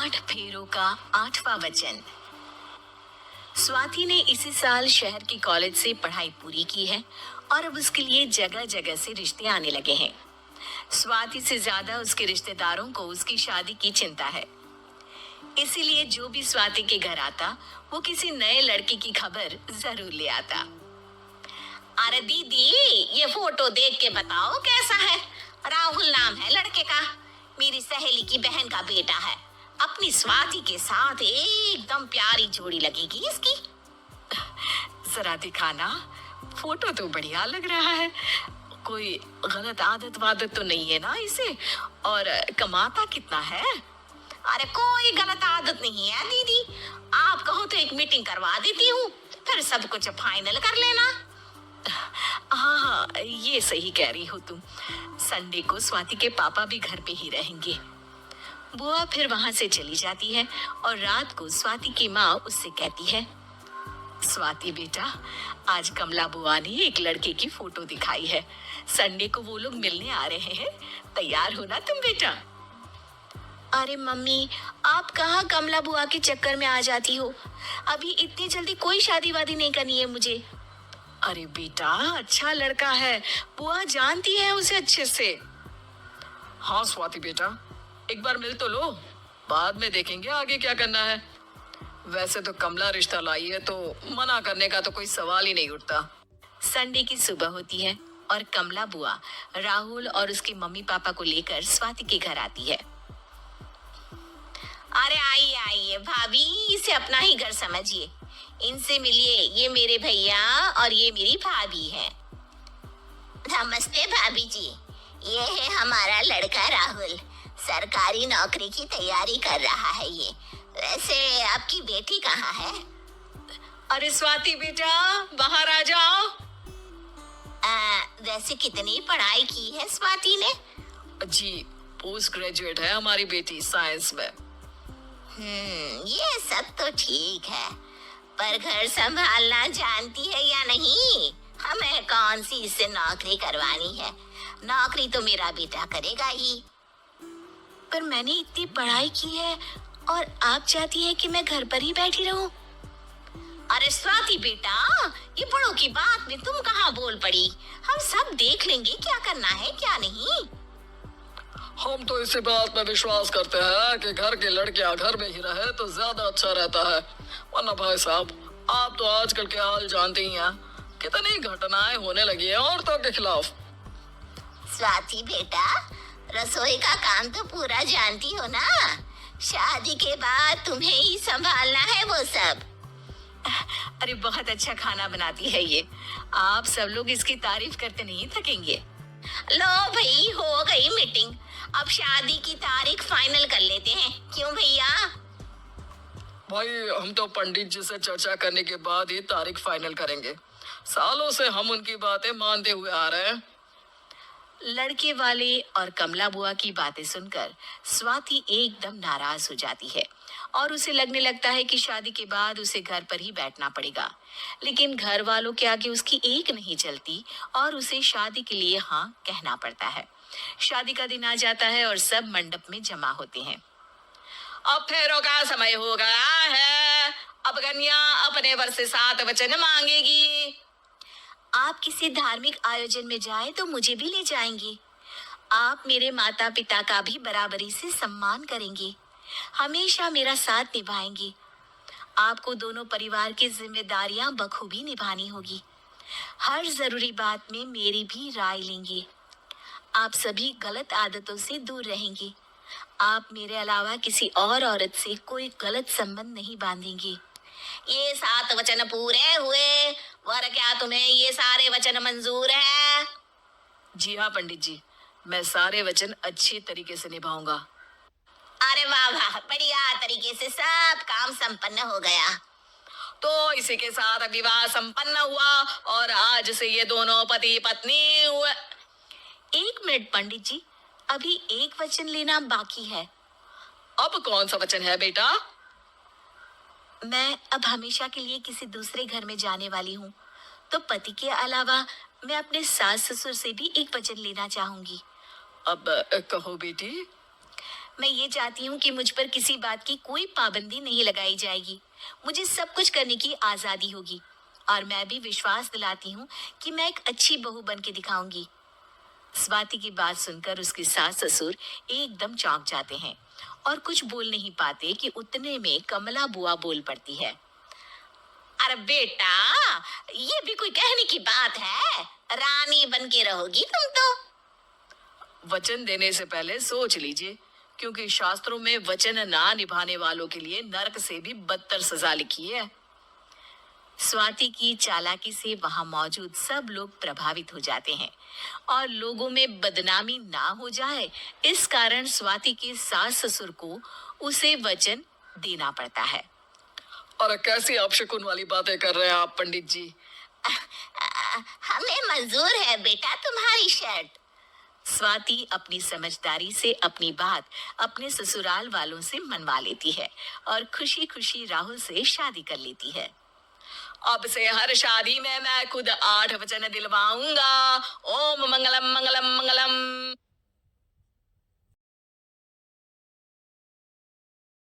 8 फेरों का 8वां वचन। स्वाति ने इसी साल शहर के कॉलेज से पढ़ाई पूरी की है और अब उसके लिए जगह जगह से रिश्ते आने लगे हैं। स्वाति से ज्यादा उसके रिश्तेदारों को उसकी शादी की चिंता है। इसीलिए जो भी स्वाति के घर आता वो किसी नए लड़के की खबर जरूर ले आता। अरे दीदी, ये फोटो देख के बताओ कैसा है। राहुल नाम है लड़के का, मेरी सहेली की बहन का बेटा है। अपनी स्वाति के साथ एकदम प्यारी जोड़ी लगेगी इसकी। जरा दिखाना, फोटो तो बढ़िया लग रहा है। कोई गलत आदत वादत तो नहीं है ना इसे? और कमाता कितना है? अरे कोई गलत आदत नहीं है दीदी, आप कहो तो एक मीटिंग करवा देती हूँ, फिर सब कुछ फाइनल कर लेना। हाँ, ये सही कह रही हो तुम। संडे को स्वाति के पापा भी घर पे ही रहेंगे। बुआ फिर वहां से चली जाती है और रात को स्वाति की माँ उससे कहती है, स्वाति बेटा, आज कमला बुआ ने एक लड़के की फोटो दिखाई है। संडे को वो लोग मिलने आ रहे हैं, तैयार हो ना तुम बेटा? अरे मम्मी, आप कहाँ कमला बुआ के चक्कर में आ जाती हो? अभी इतनी जल्दी कोई शादी वादी नहीं करनी है मुझे। अरे बेटा, अच्छा लड़का है, बुआ जानती है उसे अच्छे से। हाँ स्वाति बेटा, एक बार मिल तो लो, बाद में देखेंगे आगे क्या करना है। वैसे तो कमला रिश्ता लाई है तो मना करने का तो कोई सवाल ही नहीं उठता। संडे की सुबह होती है और कमला बुआ राहुल और उसके मम्मी पापा को लेकर स्वाति के घर आती है। अरे आइए आइए भाभी, इसे अपना ही घर समझिए। इनसे मिलिए, ये मेरे भैया और ये मेरी भाभी है। नमस्ते भाभी जी, ये है हमारा लड़का राहुल, सरकारी नौकरी की तैयारी कर रहा है ये। वैसे आपकी बेटी कहाँ है? अरे स्वाति बेटा, बाहर आ जाओ। वैसे कितनी पढ़ाई की है स्वाति ने? जी, पोस्ट ग्रेजुएट है हमारी बेटी साइंस में। ये सब तो ठीक है, पर घर संभालना जानती है या नहीं? हमें कौन सी इससे नौकरी करवानी है? नौकरी तो मेरा बेटा करेगा ही। पर मैंने इतनी पढ़ाई की है और आप चाहती है कि मैं घर पर ही बैठी रहूं? अरे स्वाति बेटा, ये बड़ों की बात में तुम कहाँ बोल पड़ी? हम सब देख लेंगे क्या करना है क्या नहीं। हम तो इसी बात में विश्वास करते हैं कि घर के लड़कियां घर में ही रहे तो ज्यादा अच्छा रहता है। वरना भाई साहब, आप तो आजकल के हाल जानते ही हैं, कितनी घटनाएं होने लगी है औरतों के खिलाफ। स्वाति बेटा, रसोई का काम तो पूरा जानती हो ना? शादी के बाद तुम्हें ही संभालना है वो सब। अरे बहुत अच्छा खाना बनाती है ये, आप सब लोग इसकी तारीफ करते नहीं थकेंगे। लो भाई, हो गई मीटिंग, अब शादी की तारीख फाइनल कर लेते हैं, क्यों भैया? भाई, हम तो पंडित जी से चर्चा करने के बाद ही तारीख फाइनल करेंगे। सालों से हम उनकी बातें मानते हुए आ रहे हैं। लड़के वाले और कमला बुआ की बातें सुनकर स्वाति एकदम नाराज हो जाती है और उसे लगने लगता है कि शादी के बाद उसे घर पर ही बैठना पड़ेगा। लेकिन घर वालों के आगे उसकी एक नहीं चलती और उसे शादी के लिए हाँ कहना पड़ता है। शादी का दिन आ जाता है और सब मंडप में जमा होते हैं। अब फेरों का समय हो गया है, अब कन्या अपने वर से 7 वचन मांगेगी। आप किसी धार्मिक आयोजन में जाएं तो मुझे भी ले जाएंगे। आप मेरे माता पिता का भी बराबरी से सम्मान करेंगे, हमेशा मेरा साथ निभाएंगे। आपको दोनों परिवार की जिम्मेदारियां बखूबी निभानी होगी। हर जरूरी बात में मेरी भी राय लेंगे। आप सभी गलत आदतों से दूर रहेंगे। आप मेरे अलावा किसी और औरत से कोई गलत संबंध नहीं बांधेंगे। ये 7 वचन पूरे हुए, वर क्या तुम्हें ये सारे वचन मंजूर है? जी हाँ पंडित जी, मैं सारे वचन अच्छी तरीके से निभाऊंगा। अरे वाह वाह, बढ़िया तरीके से सब काम संपन्न हो गया। तो इसी के साथ विवाह संपन्न हुआ और आज से ये दोनों पति पत्नी हुए। 1 मिनट पंडित जी, अभी एक वचन लेना बाकी है। अब कौन सा वचन है बेटा? मैं अब हमेशा के लिए किसी दूसरे घर में जाने वाली हूँ, तो पति के अलावा मैं अपने सास ससुर से भी एक वचन लेना चाहूंगी। अब कहो बेटी। मैं ये चाहती हूँ कि मुझ पर किसी बात की कोई पाबंदी नहीं लगाई जाएगी। मुझे सब कुछ करने की आजादी होगी और मैं भी विश्वास दिलाती हूँ कि मैं एक अच्छी बहू बन के दिखाऊंगी। स्वाति की बात सुनकर उसके सास ससुर एकदम चौंक जाते हैं और कुछ बोल नहीं पाते कि उतने में कमला बुआ बोल पड़ती है। अरे बेटा, ये भी कोई कहने की बात है? रानी बन के रहोगी तुम तो। वचन देने से पहले सोच लीजिए, क्योंकि शास्त्रों में वचन ना निभाने वालों के लिए नरक से भी बदतर सजा लिखी है। स्वाति की चालाकी से वहां मौजूद सब लोग प्रभावित हो जाते हैं और लोगों में बदनामी ना हो जाए, इस कारण स्वाति के सास ससुर को उसे वचन देना पड़ता है। और कैसी अपशकुन वाली बातें कर रहे हैं आप पंडित जी? हमें मंजूर है बेटा तुम्हारी शर्त। स्वाति अपनी समझदारी से अपनी बात अपने ससुराल वालों से मनवा लेती है और खुशी खुशी राहुल से शादी कर लेती है। अब से हर शादी में मैं खुद 8 वचन दिलवाऊंगा। ओम मंगलम मंगलम मंगलम।